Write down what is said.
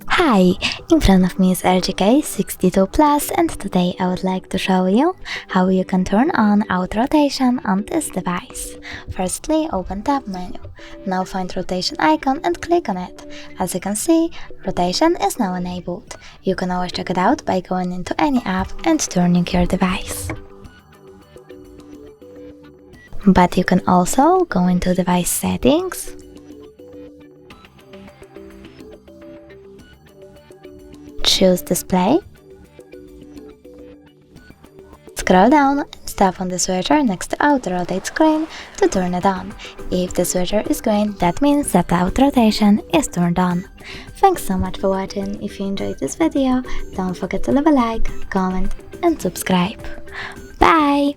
Hi, in front of me is LG K62 Plus, and today I would like to show you how you can turn on auto rotation on this device. Firstly, open tab menu. Now find rotation icon and click on it. As you can see, rotation is now enabled. You can always check it out by going into any app and turning your device. But you can also go into device settings, choose display, scroll down and tap on the switcher next to auto rotate screen to turn it on. If the switcher is green, that means that the auto rotation is turned on. Thanks so much for watching. If you enjoyed this video, don't forget to leave a like, comment and subscribe. Bye!